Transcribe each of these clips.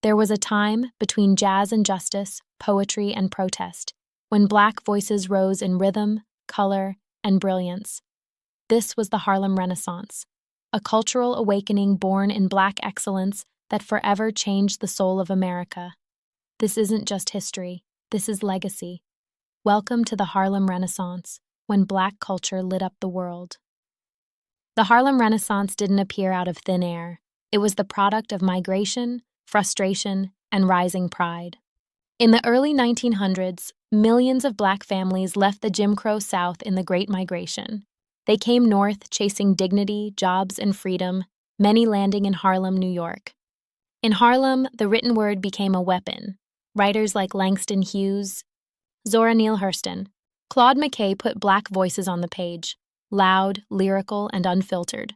There was a time between jazz and justice, poetry and protest, when Black voices rose in rhythm, color, and brilliance. This was the Harlem Renaissance, a cultural awakening born in Black excellence that forever changed the soul of America. This isn't just history, this is legacy. Welcome to the Harlem Renaissance, when Black culture lit up the world. The Harlem Renaissance didn't appear out of thin air. It was the product of migration, frustration, and rising pride. In the early 1900s, millions of Black families left the Jim Crow South in the Great Migration. They came north chasing dignity, jobs, and freedom, many landing in Harlem, New York. In Harlem, the written word became a weapon. Writers like Langston Hughes, Zora Neale Hurston, Claude McKay put Black voices on the page, loud, lyrical, and unfiltered.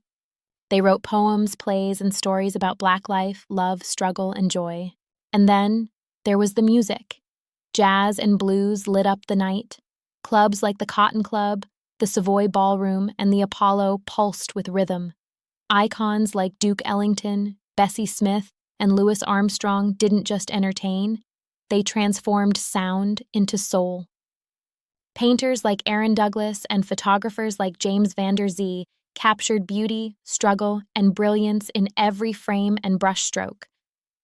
They wrote poems, plays, and stories about Black life, love, struggle, and joy. And then there was the music. Jazz and blues lit up the night. Clubs like the Cotton Club, the Savoy Ballroom, and the Apollo pulsed with rhythm. Icons like Duke Ellington, Bessie Smith, and Louis Armstrong didn't just entertain, they transformed sound into soul. Painters like Aaron Douglas and photographers like James Van Der Zee captured beauty, struggle, and brilliance in every frame and brushstroke.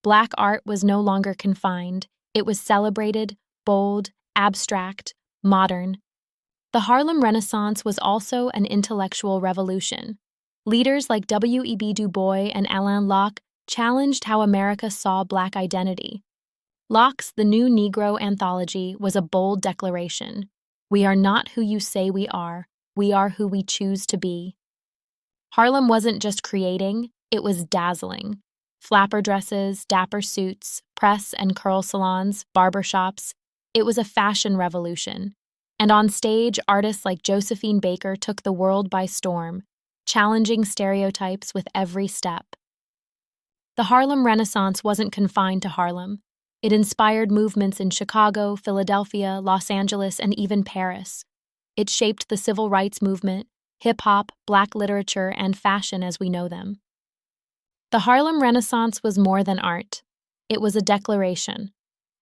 Black art was no longer confined. It was celebrated, bold, abstract, modern. The Harlem Renaissance was also an intellectual revolution. Leaders like W.E.B. Du Bois and Alain Locke challenged how America saw Black identity. Locke's The New Negro anthology was a bold declaration. We are not who you say we are who we choose to be. Harlem wasn't just creating, it was dazzling. Flapper dresses, dapper suits, press and curl salons, barbershops. It was a fashion revolution. And on stage, artists like Josephine Baker took the world by storm, challenging stereotypes with every step. The Harlem Renaissance wasn't confined to Harlem. It inspired movements in Chicago, Philadelphia, Los Angeles, and even Paris. It shaped the civil rights movement, hip-hop, Black literature, and fashion as we know them. The Harlem Renaissance was more than art. It was a declaration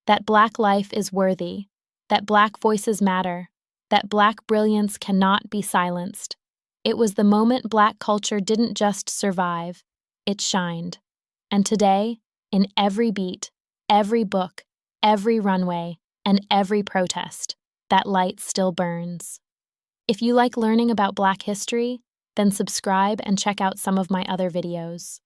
that Black life is worthy, that Black voices matter, that Black brilliance cannot be silenced. It was the moment Black culture didn't just survive, it shined. And today, in every beat, every book, every runway, and every protest, that light still burns. If you like learning about Black history, then subscribe and check out some of my other videos.